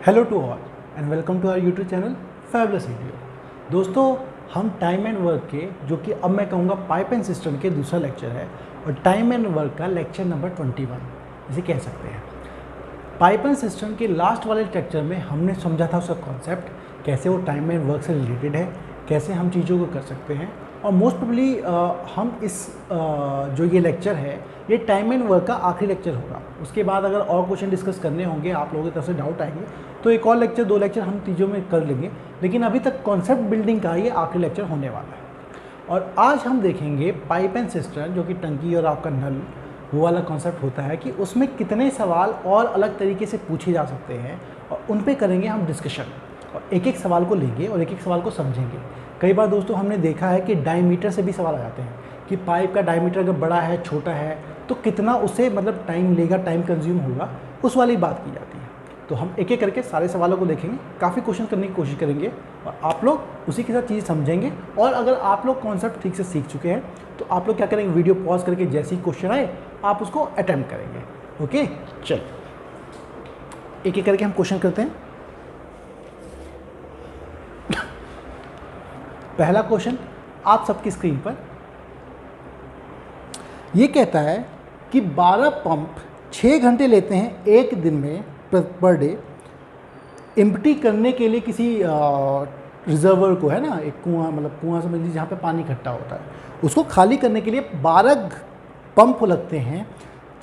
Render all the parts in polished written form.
Hello to all and welcome to our YouTube channel fabulous video. दोस्तों, हम time and work के जो कि अब मैं कहूँगा पाइप एंड सिस्टम के दूसरा लेक्चर है और टाइम एंड वर्क का लेक्चर नंबर 21 इसे कह सकते हैं। पाइप एंड सिस्टम के लास्ट वाले लेक्चर में हमने समझा था उसका कॉन्सेप्ट, कैसे वो टाइम एंड वर्क से रिलेटेड है, कैसे हम चीज़ों को कर सकते हैं। और मोस्ट प्रोबेबली हम इस जो ये लेक्चर है ये टाइम एंड वर्क का आखिरी लेक्चर होगा। उसके बाद अगर और क्वेश्चन डिस्कस करने होंगे, आप लोगों की तरफ से डाउट आएंगे, तो एक और लेक्चर, 2 लेक्चर हम चीज़ों में कर लेंगे। लेकिन अभी तक कॉन्सेप्ट बिल्डिंग का ये आखिरी लेक्चर होने वाला है। और आज हम देखेंगे पाइप एंड सिस्टम, जो कि टंकी और आपका नल, वो वाला कॉन्सेप्ट होता है कि उसमें कितने सवाल और अलग तरीके से पूछे जा सकते हैं और उन पे करेंगे हम डिस्कशन। और एक एक सवाल को लेंगे और एक एक सवाल को समझेंगे। कई बार दोस्तों हमने देखा है कि डायमीटर से भी सवाल आ जाते हैं कि पाइप का डायमीटर अगर बड़ा है, छोटा है, तो कितना उसे मतलब टाइम लेगा, टाइम कंज्यूम होगा, उस वाली बात की जाती है। तो हम एक एक करके सारे सवालों को देखेंगे, काफ़ी क्वेश्चन करने की कोशिश करेंगे और आप लोग उसी के साथ चीज़ समझेंगे। और अगर आप लोग कॉन्सेप्ट ठीक से सीख चुके हैं तो आप लोग क्या करेंगे, वीडियो पॉज करके जैसे ही क्वेश्चन आए आप उसको अटेम्प्ट करेंगे। ओके, चल एक एक करके हम क्वेश्चन करते हैं। पहला क्वेश्चन आप सबकी स्क्रीन पर ये कहता है कि 12 पंप 6 घंटे लेते हैं एक दिन में पर डे एम्प्टी करने के लिए किसी रिजर्वर को, है ना, एक कुआं, मतलब कुआं समझ लीजिए जहाँ पे पानी इकट्ठा होता है, उसको खाली करने के लिए 12 पंप लगते हैं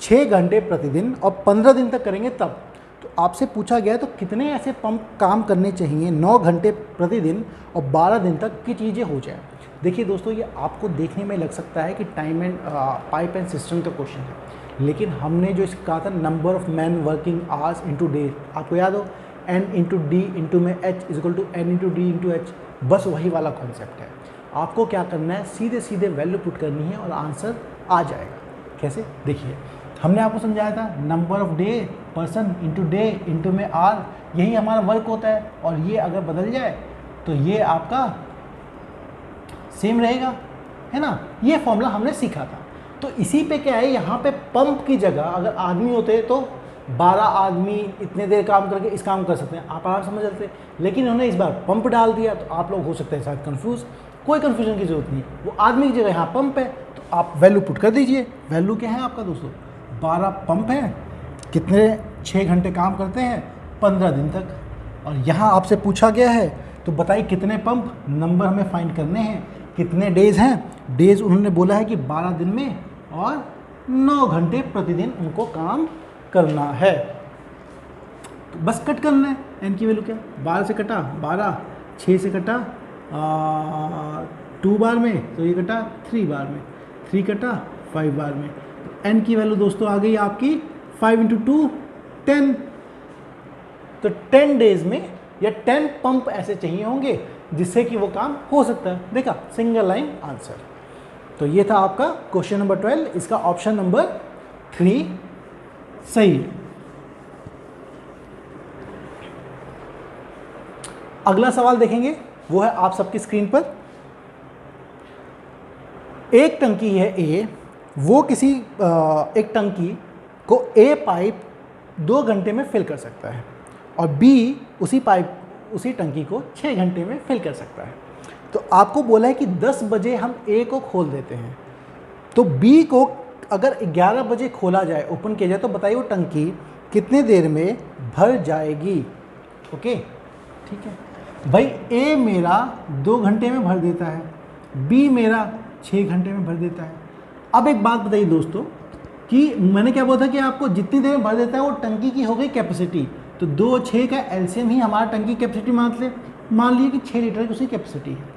6 घंटे प्रतिदिन और 15 दिन तक करेंगे तब। तो आपसे पूछा गया है तो कितने ऐसे पंप काम करने चाहिए 9 घंटे प्रतिदिन और 12 दिन तक की चीज़ें हो जाए। देखिए दोस्तों, ये आपको देखने में लग सकता है कि time and pipe and system का क्वेश्चन है, लेकिन हमने जो इसका कहा था number of man working hours into day, आपको याद हो, n इंटू डी इंटू में h equal to n into D into H, बस वही वाला कॉन्सेप्ट है। आपको क्या करना है, सीधे सीधे वैल्यू पुट करनी है और आंसर आ जाएगा। कैसे, देखिए हमने आपको समझाया था number of day person into day into में आर, यही हमारा वर्क होता है। और ये अगर बदल जाए तो ये आपका सेम रहेगा, है ना। ये फॉर्मूला हमने सीखा था। तो इसी पे क्या है, यहाँ पे पंप की जगह अगर आदमी होते तो 12 आदमी इतने देर काम करके इस काम कर सकते हैं, आप आराम समझ सकते हैं। लेकिन उन्होंने इस बार पंप डाल दिया तो आप लोग हो सकते हैं शायद कंफ्यूज। कोई कंफ्यूजन की जरूरत नहीं है, वो आदमी की जगह यहाँ पंप है तो आप वैल्यू पुट कर दीजिए। वैल्यू क्या है आपका दोस्तों, 12 पंप हैं, कितने 6 घंटे काम करते हैं 15 दिन तक। और यहाँ आपसे पूछा गया है तो बताइए कितने पंप, नंबर हमें फाइंड करने हैं, कितने डेज हैं। डेज उन्होंने बोला है कि 12 दिन में और 9 घंटे प्रतिदिन उनको काम करना है। तो बस कट करना है, एन की वैल्यू क्या, 12 से कटा 12, 6 से कटा 2 बार में, तो ये कटा 3 बार में, 3 कटा 5 बार में। तो एन की वैल्यू दोस्तों आ गई आपकी 5 इंटू 2 10। तो 10 डेज में या 10 पंप ऐसे चाहिए होंगे जिससे कि वो काम हो सकता है। देखा, सिंगल लाइन आंसर। तो ये था आपका क्वेश्चन नंबर 12, इसका ऑप्शन नंबर 3 सही है। अगला सवाल देखेंगे, वो है आप सबकी स्क्रीन पर। एक टंकी है ए, वो किसी एक टंकी को ए पाइप 2 घंटे में फिल कर सकता है और बी उसी टंकी को 6 घंटे में फिल कर सकता है। तो आपको बोला है कि 10 बजे हम ए को खोल देते हैं, तो बी को अगर 11 बजे खोला जाए, ओपन किया जाए, तो बताइए वो टंकी कितने देर में भर जाएगी। ओके, ठीक है भाई, ए मेरा 2 घंटे में भर देता है, बी मेरा 6 घंटे में भर देता है। अब एक बात बताइए दोस्तों कि मैंने क्या बोला था कि आपको जितनी देर में भर देता है वो टंकी की हो गई कैपेसिटी। तो 2 और 6 का एलसीएम ही हमारा टंकी कैपेसिटी मान लिए कि 6 लीटर की उसकी कैपेसिटी है।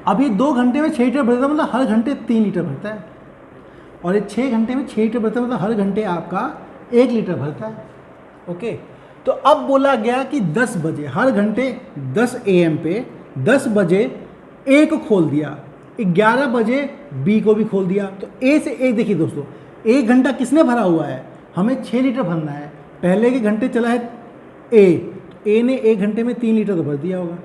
अब ये 2 घंटे में 6 लीटर भरता है, मतलब हर घंटे 3 लीटर भरता है। और ये 6 घंटे में 6 लीटर भरता है, मतलब हर घंटे आपका 1 लीटर भरता है। ओके, तो अब बोला गया कि 10 बजे, हर घंटे 10 AM पे 10 बजे ए को खोल दिया, 11 बजे बी को भी खोल दिया। तो ए से ए, देखिए दोस्तों, 1 घंटा किसने भरा हुआ है, हमें 6 लीटर भरना है। पहले के घंटे चला है ए ने 1 घंटे में 3 लीटर तो भर दिया होगा।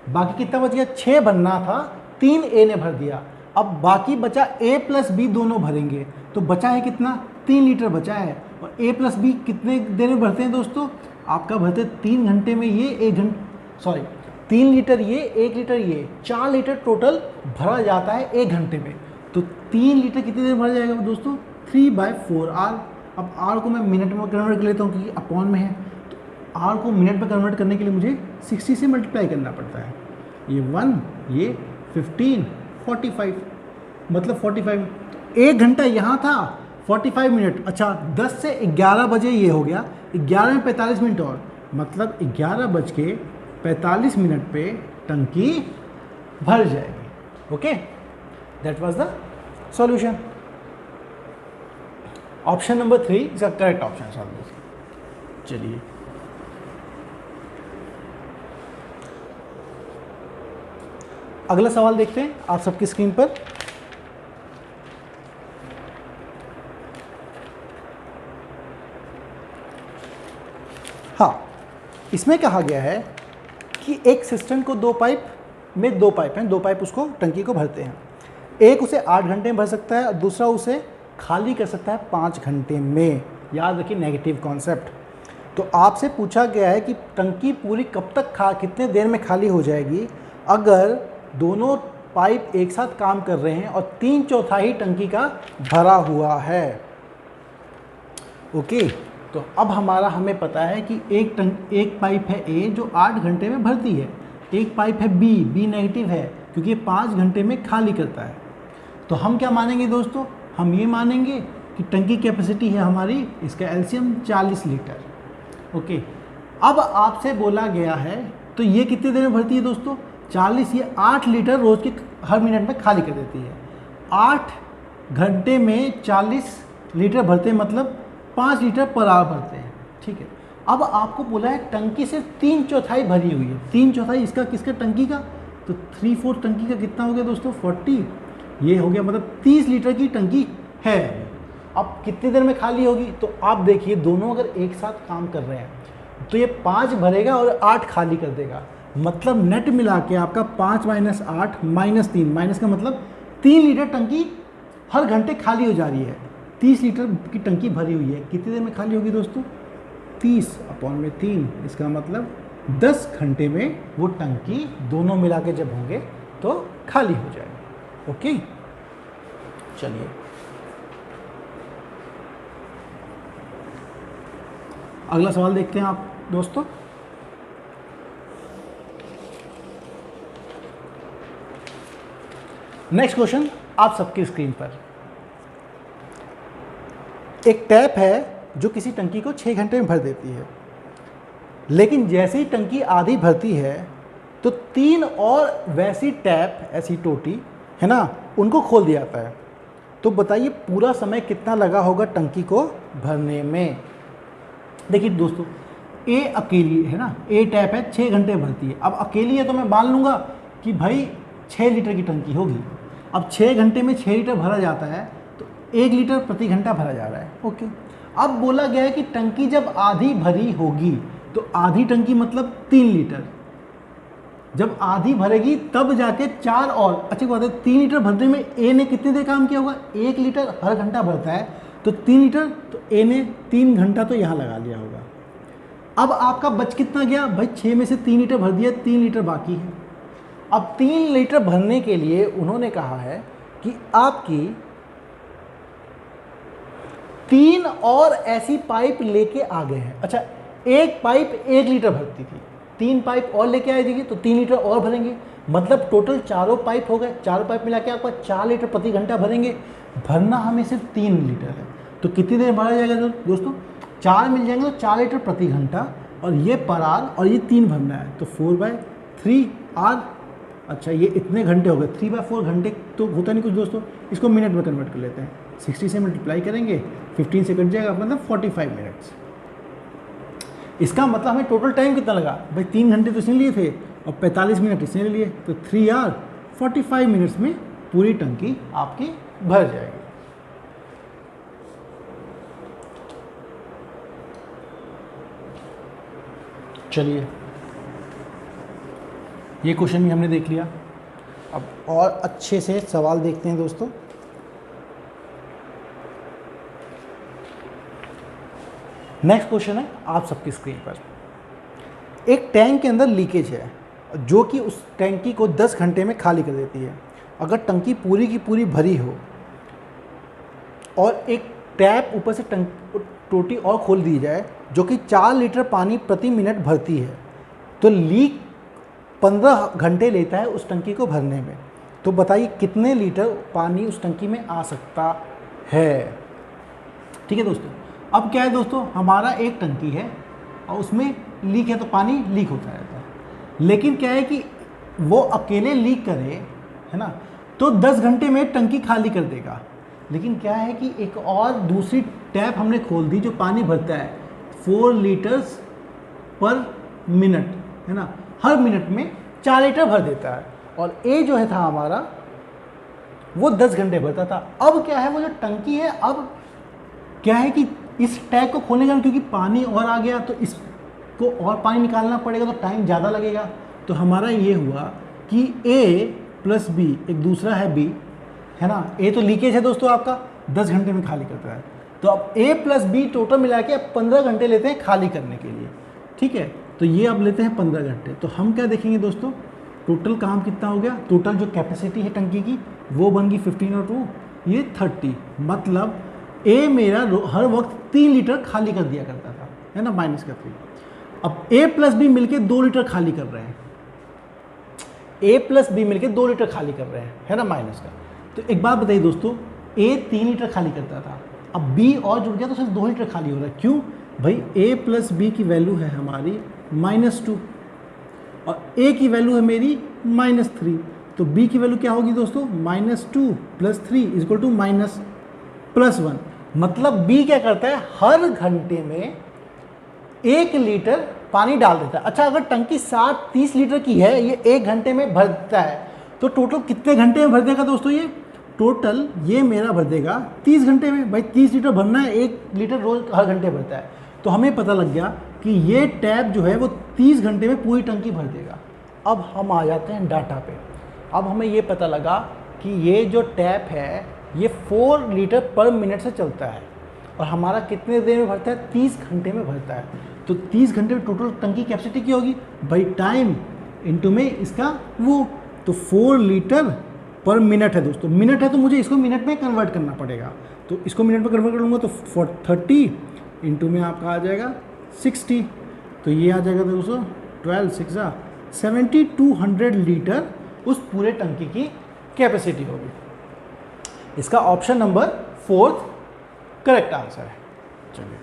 बाकी कितना बच गया, 6 भरना था, 3 ए ने भर दिया। अब बाकी बचा ए प्लस बी दोनों भरेंगे, तो बचा है कितना, 3 लीटर बचा है। और ए प्लस बी कितने देर में भरते हैं दोस्तों, आपका भरते 3 घंटे में ये 3 लीटर ये 1 लीटर ये 4 लीटर टोटल भरा जाता है 1 घंटे में। तो 3 लीटर कितनी देर भरा जाएगा दोस्तों? 3/4 आर। अब आर को मैं मिनट में कन्वर्ट कर लेता हूँ क्योंकि अपॉन में है, तो आर को मिनट में कन्वर्ट करने के लिए मुझे 60 से मल्टीप्लाई करना पड़ता है। ये 1 ये 15 45, मतलब 45। 1 घंटा यहाँ था 45 मिनट। अच्छा 10 से 11 बजे ये हो गया, 11 में 45 मिनट और, मतलब 11:45 पे टंकी भर जाएगी। Okay, that was the solution. Option number 3 is the correct option. चलिए अगला सवाल देखते हैं आप सबकी स्क्रीन पर। हाँ, इसमें कहा गया है कि एक सिस्टम को 2 पाइप में 2 पाइप हैं, 2 पाइप उसको टंकी को भरते हैं। एक उसे 8 घंटे में भर सकता है और दूसरा उसे खाली कर सकता है 5 घंटे में। याद रखिए नेगेटिव कॉन्सेप्ट। तो आपसे पूछा गया है कि टंकी पूरी कब तक कितने देर में खाली हो जाएगी अगर दोनों पाइप एक साथ काम कर रहे हैं और 3/4 टंकी का भरा हुआ है। ओके, तो अब हमें पता है कि एक पाइप है ए जो 8 घंटे में भरती है, एक पाइप है बी नेगेटिव है क्योंकि ये 5 घंटे में खाली करता है। तो हम क्या मानेंगे दोस्तों? हम ये मानेंगे कि टंकी कैपेसिटी है हमारी, इसका एलसीएम 40 लीटर। ओके, अब आपसे बोला गया है तो ये कितनी देर में भरती है दोस्तों? 40, ये 8 लीटर रोज़ के हर मिनट में खाली कर देती है। 8 घंटे में 40 लीटर भरते हैं, मतलब 5 लीटर पर आवर भरते हैं। ठीक है, अब आपको बोला है टंकी से 3/4 भरी हुई है। 3/4 इसका किसका? टंकी का। तो 3/4 टंकी का कितना हो गया दोस्तों? 40। ये हो गया, मतलब 30 लीटर की टंकी है। अब कितनी देर में खाली होगी? तो आप देखिए दोनों अगर एक साथ काम कर रहे हैं तो ये 5 भरेगा और 8 खाली कर देगा, मतलब नेट मिला के आपका 5 - 8 - 3, माइनस का मतलब 3 लीटर टंकी हर घंटे खाली हो जा रही है। 30 लीटर की टंकी भरी हुई है, कितनी देर में खाली होगी दोस्तों? 30/3, इसका मतलब 10 घंटे में वो टंकी दोनों मिला के जब होंगे तो खाली हो जाएगी। ओके, चलिए अगला सवाल देखते हैं आप दोस्तों। नेक्स्ट क्वेश्चन आप सबकी स्क्रीन पर। एक टैप है जो किसी टंकी को 6 घंटे में भर देती है, लेकिन जैसे ही टंकी आधी भरती है तो 3 और वैसी टैप, ऐसी टोटी है ना, उनको खोल दिया जाता है। तो बताइए पूरा समय कितना लगा होगा टंकी को भरने में? देखिए दोस्तों, ए अकेली है ना, ए टैप है 6 घंटे भरती है। अब अकेली है तो मैं मान लूँगा कि भाई 6 लीटर की टंकी होगी। अब 6 घंटे में 6 लीटर भरा जाता है तो 1 लीटर प्रति घंटा भरा जा रहा है। ओके, अब बोला गया है कि टंकी जब आधी भरी होगी, तो आधी टंकी मतलब 3 लीटर, जब आधी भरेगी तब जाके 4 और, अच्छी बात है, 3 लीटर भरने में ए ने कितनी देर काम किया होगा? 1 लीटर हर घंटा भरता है तो 3 लीटर, तो ए ने 3 घंटा तो यहाँ लगा लिया होगा। अब आपका बच कितना गया भाई? 6 में से 3 लीटर भर दिया, 3 लीटर बाकी है। अब 3 लीटर भरने के लिए उन्होंने कहा है कि आपकी 3 और ऐसी पाइप लेके आ गए हैं। अच्छा, एक पाइप 1 लीटर भरती थी, 3 पाइप और लेके आ जाएगी तो 3 लीटर और भरेंगे, मतलब टोटल 4 पाइप हो गए। 4 पाइप मिला के आपका 4 लीटर प्रति घंटा भरेंगे। भरना हमें सिर्फ 3 लीटर है, तो कितनी देर भरा जाएगा दोस्तों? 4 मिल जाएंगे तो 4 लीटर प्रति घंटा, और ये पर आर, और ये 3 भरना है तो 4/3 आर। अच्छा, ये इतने घंटे हो गए, 3/4 घंटे तो होता नहीं कुछ दोस्तों, इसको मिनट में कन्वर्ट कर लेते हैं। 60 से मल्टीप्लाई करेंगे, 15 से कट जाएगा, मतलब 45 मिनट्स। इसका मतलब हमें टोटल टाइम कितना लगा भाई? 3 घंटे तो इसने लिए थे और 45 मिनट इसने लिए, तो 3 आवर 45 मिनट्स में पूरी टंकी आपकी भर जाएगी। चलिए, ये क्वेश्चन भी हमने देख लिया। अब और अच्छे से सवाल देखते हैं दोस्तों। नेक्स्ट क्वेश्चन है आप सबकी स्क्रीन पर। एक टैंक के अंदर लीकेज है जो कि उस टैंकी को 10 घंटे में खाली कर देती है। अगर टंकी पूरी की पूरी भरी हो और एक टैप ऊपर से टोटी और खोल दी जाए जो कि 4 लीटर पानी प्रति मिनट भरती है, तो लीक 15 घंटे लेता है उस टंकी को भरने में। तो बताइए कितने लीटर पानी उस टंकी में आ सकता है। ठीक है दोस्तों, अब क्या है दोस्तों, हमारा एक टंकी है और उसमें लीक है तो पानी लीक होता रहता है, लेकिन क्या है कि वो अकेले लीक करे, है ना, तो 10 घंटे में टंकी खाली कर देगा। लेकिन क्या है कि एक और दूसरी टैप हमने खोल दी जो पानी भरता है 4 लीटर्स पर मिनट, है ना, हर मिनट में 4 लीटर भर देता है। और ए जो है था हमारा वो 10 घंटे भरता था। अब क्या है, वो जो टंकी है, अब क्या है कि इस टैप को खोलने का, क्योंकि पानी और आ गया तो इसको और पानी निकालना पड़ेगा तो टाइम ज़्यादा लगेगा। तो हमारा ये हुआ कि ए प्लस बी, एक दूसरा है बी, है ना, ए तो लीकेज है दोस्तों आपका, 10 घंटे में खाली करता है। तो अब ए प्लस बी टोटल मिला के अब 15 घंटे लेते हैं खाली करने के लिए। ठीक है, तो ये अब लेते हैं 15 घंटे। तो हम क्या देखेंगे दोस्तों, टोटल काम कितना हो गया, टोटल जो कैपेसिटी है टंकी की वो बन गई 15 और 2 ये 30। मतलब ए मेरा हर वक्त 3 लीटर खाली कर दिया करता था, है ना, माइनस का 3। अब ए प्लस बी मिलके 2 लीटर खाली कर रहे हैं, ए प्लस बी मिलके 2 लीटर खाली कर रहे हैं, है ना, माइनस का। तो एक बात बताइए दोस्तों, ए 3 लीटर खाली करता था, अब बी और जुड़ गया तो सिर्फ 2 लीटर खाली हो रहा है। क्यों भाई, ए प्लस बी की वैल्यू है हमारी -2 और ए की वैल्यू है मेरी -3। तो बी की वैल्यू क्या होगी दोस्तों, -2 + 3 = +1। मतलब बी क्या करता है, हर घंटे में 1 लीटर पानी डाल देता है। अच्छा, अगर टंकी 30 लीटर की है, ये 1 घंटे में भरता है, तो टोटल कितने घंटे में भर देगा दोस्तों, ये टोटल ये मेरा भर देगा 30 घंटे में। भाई 30 लीटर भरना है, 1 लीटर रोज हर घंटे भरता है। तो हमें पता लग गया कि ये टैप जो है वो 30 घंटे में पूरी टंकी भर देगा। अब हम आ जाते हैं डाटा पे। अब हमें ये पता लगा कि ये जो टैप है ये 4 लीटर पर मिनट से चलता है और हमारा कितने देर में भरता है, 30 घंटे में भरता है। तो 30 घंटे में टोटल टंकी कैपेसिटी क्या होगी भाई, टाइम इनटू में इसका वो, तो 4 लीटर पर मिनट है दोस्तों। मिनट है तो मुझे इसको मिनट में कन्वर्ट करना पड़ेगा, तो इसको मिनट में कन्वर्ट कर लूँगा तो 30 इंटू में आपका आ जाएगा 60। तो ये आ जाएगा दोस्तों 12 6 7200 लीटर उस पूरे टंकी की कैपेसिटी होगी। इसका ऑप्शन नंबर 4 करेक्ट आंसर है। चलिए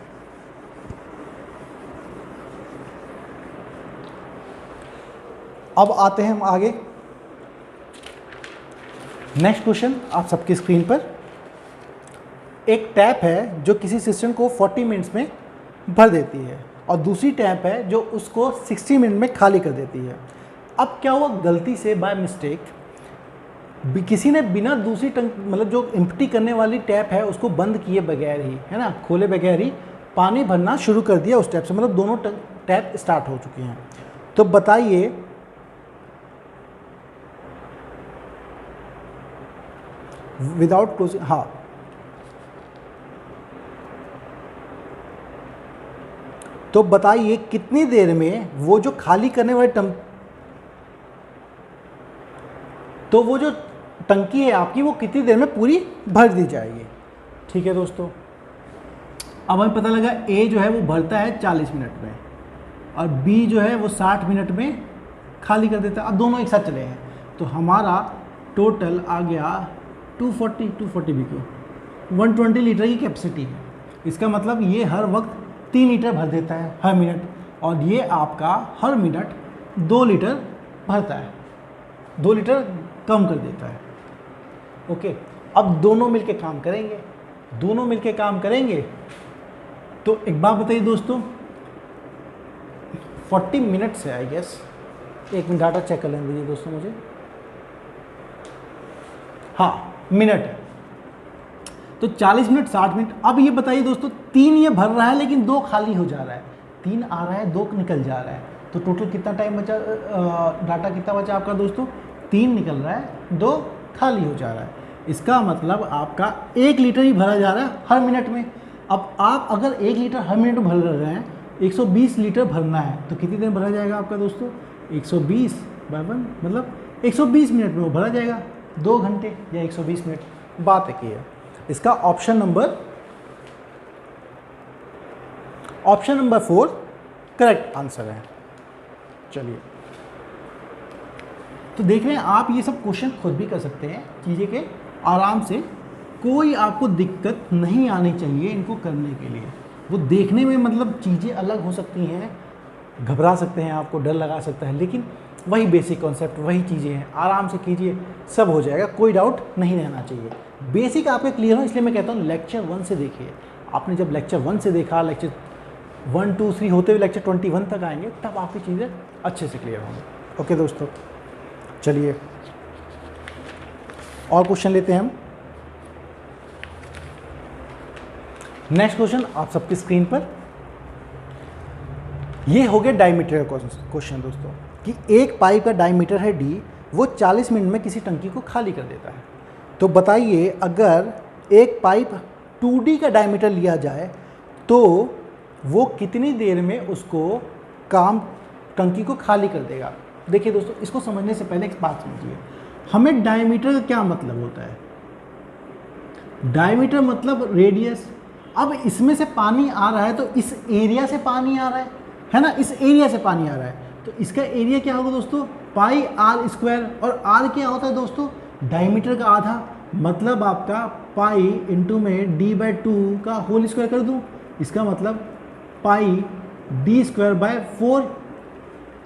अब आते हैं हम आगे। नेक्स्ट क्वेश्चन आप सबकी स्क्रीन पर। एक टैप है जो किसी सिस्टम को 40 मिनट्स में भर देती है और दूसरी टैप है जो उसको 60 मिनट में खाली कर देती है। अब क्या हुआ, गलती से बाय मिस्टेक किसी ने बिना दूसरी मतलब जो एम्प्टी करने वाली टैप है उसको बंद किए बगैर ही, है ना, खोले बगैर ही पानी भरना शुरू कर दिया उस टैप से, मतलब दोनों टैप स्टार्ट हो चुके हैं। तो बताइए विदाउट क्लोजिंग, हाँ, तो बताइए कितनी देर में वो जो खाली करने वाली तो वो जो टंकी है आपकी वो कितनी देर में पूरी भर दी जाएगी। ठीक है दोस्तों, अब हमें पता लगा ए जो है वो भरता है 40 मिनट में और बी जो है वो 60 मिनट में खाली कर देता है। अब दोनों एक साथ चले हैं तो हमारा टोटल आ गया 240 बी को 120 लीटर की कैपेसिटी है। इसका मतलब ये हर वक्त 3 लीटर भर देता है हर मिनट, और ये आपका हर मिनट 2 लीटर भरता है, 2 लीटर कम कर देता है। ओके, अब दोनों मिलके काम करेंगे, दोनों मिलके काम करेंगे। तो एक बात बताइए दोस्तों, 40 मिनट से आई गेस, एक मिनट डाटा चेक कर लेने दीजिए दोस्तों मुझे, हाँ मिनट है, तो 40 मिनट 60 मिनट। अब ये बताइए दोस्तों, 3 ये भर रहा है लेकिन 2 खाली हो जा रहा है, 3 आ रहा है 2 निकल जा रहा है, तो टोटल कितना टाइम बचा, डाटा कितना बचा आपका दोस्तों, 3 निकल रहा है 2 खाली हो जा रहा है। इसका मतलब आपका 1 लीटर ही भरा जा रहा है हर मिनट में। अब आप अगर 1 लीटर हर मिनट भर रहे हैं, 120 लीटर भरना है तो कितनी देर भरा जाएगा आपका दोस्तों? 120/1 मतलब 120 मिनट में वो भरा जाएगा, 2 घंटे या 120 मिनट, बात एक ही है। इसका ऑप्शन नंबर 4 करेक्ट आंसर है। चलिए, तो देख रहे हैं आप, ये सब क्वेश्चन खुद भी कर सकते हैं, चीज़ें के आराम से, कोई आपको दिक्कत नहीं आनी चाहिए इनको करने के लिए। वो देखने में मतलब चीज़ें अलग हो सकती हैं, घबरा सकते हैं, आपको डर लगा सकता है, लेकिन वही बेसिक कॉन्सेप्ट, वही चीज़ें हैं, आराम से कीजिए, सब हो जाएगा, कोई डाउट नहीं रहना चाहिए। बेसिक आपके क्लियर हो, इसलिए मैं कहता हूँ लेक्चर 1 से देखिए। आपने जब लेक्चर 1 से देखा, लेक्चर 1, 2, 3 होते हुए लेक्चर 21 तक आएंगे, तब आपकी चीज़ें अच्छे से क्लियर होंगी। ओके दोस्तों, चलिए और क्वेश्चन लेते हैं हम। नेक्स्ट क्वेश्चन आप सबकी स्क्रीन पर, ये हो गया डायमीटर का क्वेश्चन दोस्तों, कि एक पाइप का डायमीटर है d, वो 40 मिनट में किसी टंकी को खाली कर देता है। तो बताइए, अगर एक पाइप 2D का डायमीटर लिया जाए तो वो कितनी देर में उसको टंकी को खाली कर देगा। देखिए दोस्तों, इसको समझने से पहले एक बात समझिए, हमें डायमीटर का क्या मतलब होता है। डायमीटर मतलब रेडियस। अब इसमें से पानी आ रहा है तो इस एरिया से पानी आ रहा है ना, इस एरिया से पानी आ रहा है, तो इसका एरिया क्या होगा दोस्तों? पाई r स्क्वायर। और r क्या होता है दोस्तों? डायमीटर का आधा, मतलब आपका पाई इंटू में d/2 का होल स्क्वायर कर दूँ, इसका मतलब पाई d²/4।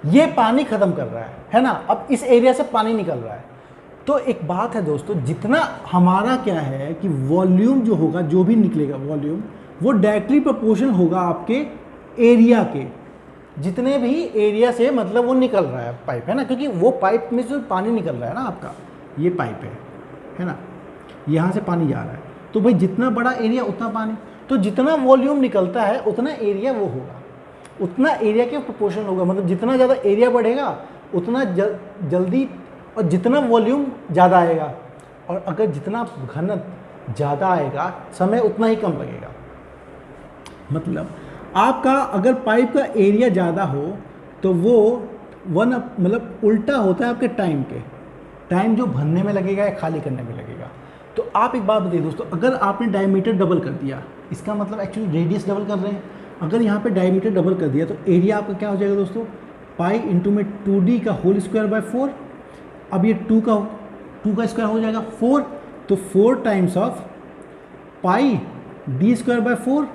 ये पानी ख़त्म कर रहा है ना। अब इस एरिया से पानी निकल रहा है, तो एक बात है दोस्तों, जितना हमारा क्या है कि वॉल्यूम जो होगा, जो भी निकलेगा वॉल्यूम, वो डायरेक्टली प्रोपोर्शनल होगा आपके एरिया के, जितने भी एरिया से मतलब वो निकल रहा है पाइप, है ना, क्योंकि वो पाइप में से पानी निकल रहा है ना, आपका ये पाइप है ना, यहाँ से पानी जा रहा है, तो भाई जितना बड़ा एरिया उतना पानी, तो जितना वॉल्यूम निकलता है उतना एरिया वो होगा, उतना एरिया के प्रोपोर्शनल होगा, मतलब जितना ज़्यादा एरिया बढ़ेगा उतना जल्दी, और जितना वॉल्यूम ज़्यादा आएगा, और अगर जितना घनत्व ज़्यादा आएगा समय उतना ही कम लगेगा। मतलब आपका अगर पाइप का एरिया ज़्यादा हो तो वो मतलब उल्टा होता है आपके टाइम के, टाइम जो भरने में लगेगा या खाली करने में लगेगा। तो आप एक बात बताइए दोस्तों, अगर आपने डायमीटर डबल कर दिया, इसका मतलब एक्चुअली रेडियस डबल कर रहे हैं, अगर यहाँ पे डायमीटर डबल कर दिया तो एरिया आपका क्या हो जाएगा दोस्तों? पाई इंटू में 2D का होल स्क्वायर/4। अब ये 2 का स्क्वायर हो जाएगा 4, तो 4 टाइम्स ऑफ पाई d²/4।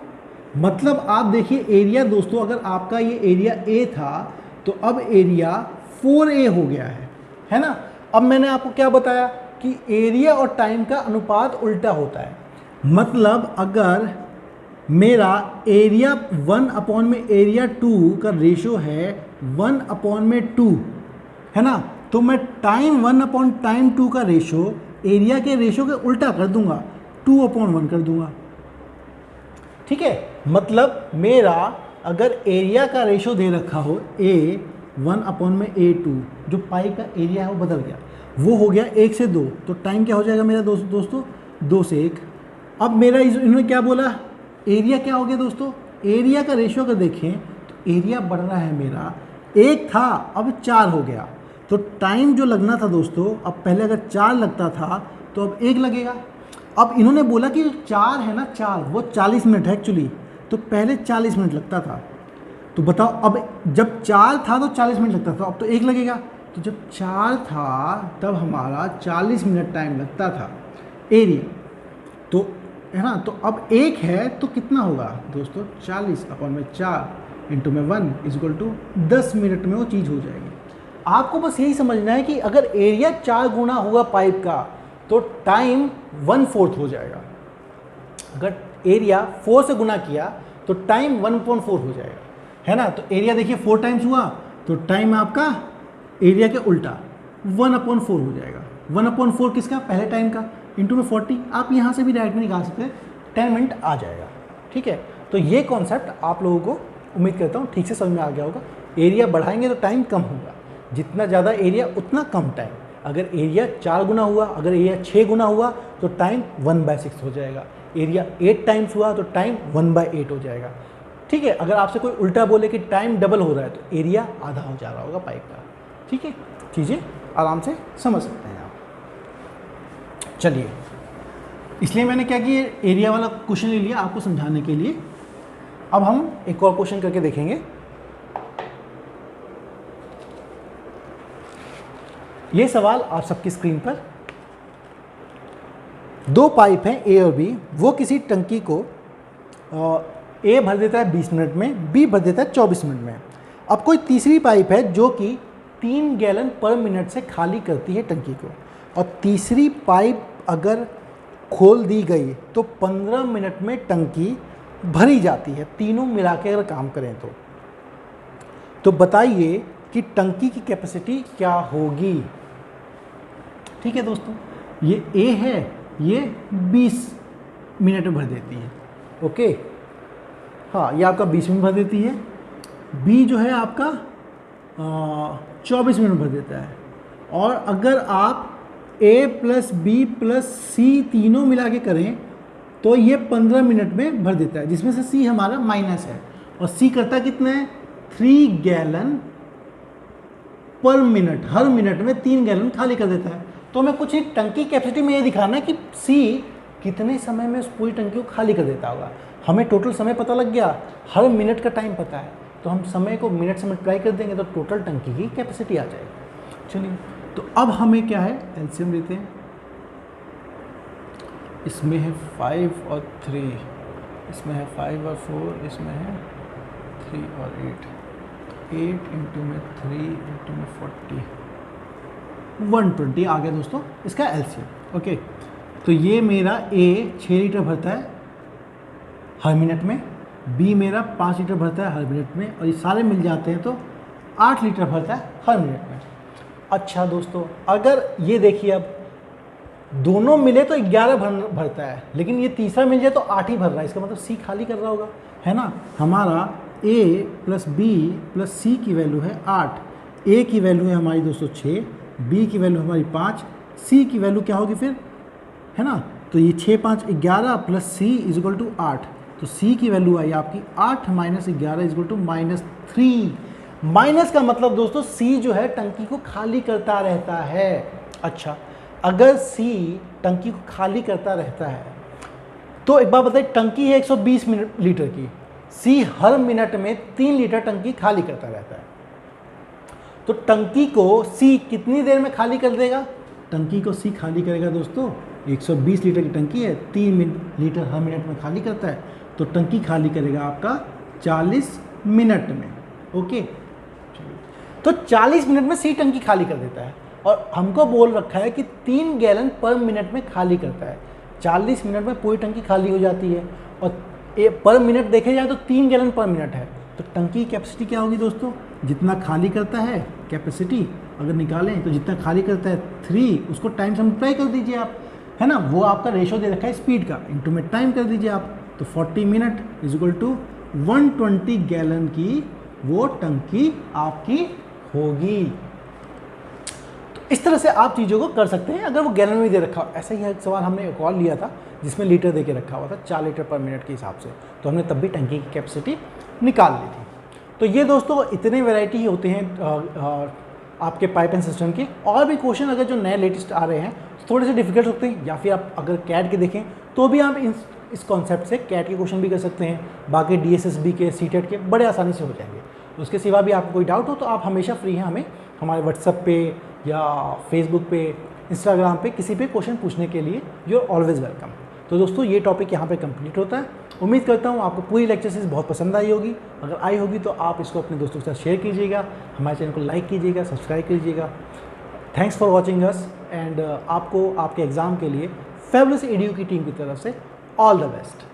मतलब आप देखिए एरिया दोस्तों, अगर आपका ये एरिया A था तो अब एरिया 4A हो गया है ना। अब मैंने आपको क्या बताया कि एरिया और टाइम का अनुपात उल्टा होता है। मतलब अगर मेरा एरिया 1 में एरिया 2 का रेशो है 1/2, है ना, तो मैं टाइम 1/टाइम 2 का रेशो एरिया के रेशो के उल्टा कर दूंगा, 2/1 कर दूंगा। ठीक है, मतलब मेरा अगर एरिया का रेशो दे रखा हो A 1/A2, जो पाई का एरिया है वो बदल गया, वो हो गया 1 से 2, तो टाइम क्या हो जाएगा मेरा दोस्तों? 2 से 1। अब मेरा इन्होंने क्या बोला, एरिया क्या हो गया दोस्तों? एरिया का रेशो अगर देखें तो एरिया बढ़ रहा है मेरा, 1 था अब 4 हो गया, तो टाइम जो लगना था दोस्तों, अब पहले अगर 4 लगता था तो अब 1 लगेगा। अब इन्होंने बोला कि 4 है ना, 4 वो 40 मिनट है एक्चुअली, तो पहले 40 मिनट लगता था, तो बताओ अब जब 4 था तो 40 मिनट लगता था, अब तो 1 लगेगा, तो जब 4 था तब हमारा 40 मिनट टाइम लगता था एरिया, तो है ना, तो अब 1 है तो कितना होगा दोस्तों? 40/4 इंटू में 1 इक्वल टू 10 मिनट में वो चीज़ हो जाएगी। आपको बस यही समझना है कि अगर एरिया 4 गुना हुआ पाइप का तो टाइम 1/4 हो जाएगा, अगर एरिया 4 से गुना किया तो टाइम 1/4 हो जाएगा, है ना। तो एरिया देखिए 4 टाइम्स हुआ तो टाइम आपका एरिया के उल्टा 1/4 हो जाएगा। 1/4 किसका? पहले टाइम का, इंटू में 40। आप यहाँ से भी डायरेक्ट निकाल सकते हैं, 10 मिनट आ जाएगा। ठीक है, तो ये कॉन्सेप्ट आप लोगों को उम्मीद करता हूँ ठीक से समझ में आ गया होगा। एरिया बढ़ाएंगे तो टाइम कम होगा, जितना ज़्यादा एरिया उतना कम टाइम। अगर एरिया 4 गुना हुआ, अगर एरिया 6 गुना हुआ तो टाइम 1/6 हो जाएगा। एरिया 8 टाइम्स हुआ तो टाइम 1/8 हो जाएगा। ठीक है, अगर आपसे कोई उल्टा बोले कि टाइम डबल हो रहा है तो एरिया आधा हो जा रहा होगा पाइप का। ठीक है, चीज़ें आराम से समझ सकते हैं आप। चलिए, इसलिए मैंने क्या किया, एरिया वाला क्वेश्चन ले लिया आपको समझाने के लिए। अब हम एक और क्वेश्चन करके देखेंगे। ये सवाल आप सबकी स्क्रीन पर, दो पाइप हैं ए और बी, वो किसी टंकी को ए भर देता है 20 मिनट में, बी भर देता है 24 मिनट में। अब कोई तीसरी पाइप है जो कि 3 गैलन पर मिनट से खाली करती है टंकी को, और तीसरी पाइप अगर खोल दी गई तो 15 मिनट में टंकी भरी जाती है। तीनों मिला के अगर काम करें तो बताइए कि टंकी की कैपेसिटी क्या होगी। ठीक है दोस्तों, ये ए है, ये 20 मिनट में भर देती है। ओके, हाँ, ये आपका 20 मिनट भर देती है। बी जो है आपका 24 मिनट भर देता है। और अगर आप ए प्लस बी प्लस सी तीनों मिला के करें तो ये 15 मिनट में भर देता है, जिसमें से सी हमारा माइनस है। और सी करता कितना है, 3 गैलन पर मिनट, हर मिनट में 3 गैलन खाली कर देता है। तो मैं कुछ टंकी कैपेसिटी में ये दिखाना है कि सी कितने समय में उस पूरी टंकी को खाली कर देता होगा। हमें टोटल समय पता लग गया, हर मिनट का टाइम पता है, तो हम समय को मिनट से मल्टीप्लाई कर देंगे तो टोटल टंकी की कैपेसिटी आ जाएगी। चलिए, तो अब हमें क्या है, एलसीएम लेते हैं। इसमें है 5 और 3, इसमें है 5 और 4, इसमें है 3 और 8। 8 इंटू में 3 इंटू में 40, 120 आ गया दोस्तों इसका एलसीएम। ओके, तो ये मेरा ए 6 लीटर भरता है हर मिनट में, बी मेरा 5 लीटर भरता है हर मिनट में, और ये सारे मिल जाते हैं तो 8 लीटर भरता है हर मिनट में। अच्छा दोस्तों, अगर ये देखिए, अब दोनों मिले तो 11 भरता है, लेकिन ये तीसरा मिल जाए तो 8 ही भर रहा है। इसका मतलब सी खाली कर रहा होगा, है ना। हमारा ए प्लस बी प्लस सी की वैल्यू है 8, ए की वैल्यू है हमारी दोस्तों 6, बी की वैल्यू हमारी 5, सी की वैल्यू क्या होगी फिर, है ना। तो ये 6 5 11 plus C is equal to 8, तो सी की वैल्यू आई आपकी 8 minus 11 is equal to -3। Minus का मतलब दोस्तों सी जो है टंकी को खाली करता रहता है। अच्छा, अगर सी टंकी को खाली करता रहता है तो एक बात बताइए, टंकी है 120 लीटर की, सी हर मिनट में 3 लीटर टंकी खाली करता रहता है, तो टंकी को सी कितनी देर में खाली कर देगा। टंकी को सी खाली करेगा दोस्तों, 120 लीटर की टंकी है, 3 लीटर हर मिनट में खाली करता है, तो टंकी खाली करेगा आपका 40 मिनट में। ओके, तो 40 मिनट में सी टंकी खाली कर देता है, और हमको बोल रखा है कि 3 गैलन पर मिनट में खाली करता है। 40 मिनट में पूरी टंकी खाली हो जाती है, और पर मिनट देखे जाए तो 3 गैलन पर मिनट है, तो टंकी की कैपेसिटी क्या होगी दोस्तों, जितना खाली करता है कैपेसिटी अगर निकालें तो जितना खाली करता है 3, उसको टाइम से मल्टीप्लाई कर दीजिए आप, है ना। वो आपका रेशो दे रखा है स्पीड का, इनटू में टाइम कर दीजिए आप, तो 40 minute is equal to 120 gallon की वो टंकी आपकी होगी। तो इस तरह से आप चीज़ों को कर सकते हैं अगर वो गैलन में दे रखा हो। ऐसा ही एक सवाल हमने एक और लिया था जिसमें लीटर दे के रखा हुआ था, 4 लीटर पर मिनट के हिसाब से, तो हमने तब भी टंकी की कैपेसिटी निकाल ली थी। तो ये दोस्तों इतने वैरायटी होते हैं आपके पाइप एंड सिस्टम के। और भी क्वेश्चन अगर जो नए लेटेस्ट आ रहे हैं थोड़े से डिफिकल्ट होते हैं, या फिर आप अगर कैट के देखें तो भी आप इस कॉन्सेप्ट से कैट के क्वेश्चन भी कर सकते हैं। बाकी DSSB के, सीटेट के बड़े आसानी से हो जाएंगे। उसके सिवा भी आपको कोई डाउट हो तो आप हमेशा फ्री हैं हमें हमारे व्हाट्सएप पे या फेसबुक पे, इंस्टाग्राम पे किसी पे क्वेश्चन पूछने के लिए यू आर ऑलवेज वेलकम। तो दोस्तों ये टॉपिक यहाँ पे कंप्लीट होता है। उम्मीद करता हूँ आपको पूरी लेक्चर सीरीज बहुत पसंद आई होगी। अगर आई होगी तो आप इसको अपने दोस्तों के साथ शेयर कीजिएगा, हमारे चैनल को लाइक कीजिएगा, सब्सक्राइब कीजिएगा। Thanks for watching us, and आपको आपके एग्ज़ाम के लिए फेबुलस एडू की टीम की तरफ से ऑल द बेस्ट।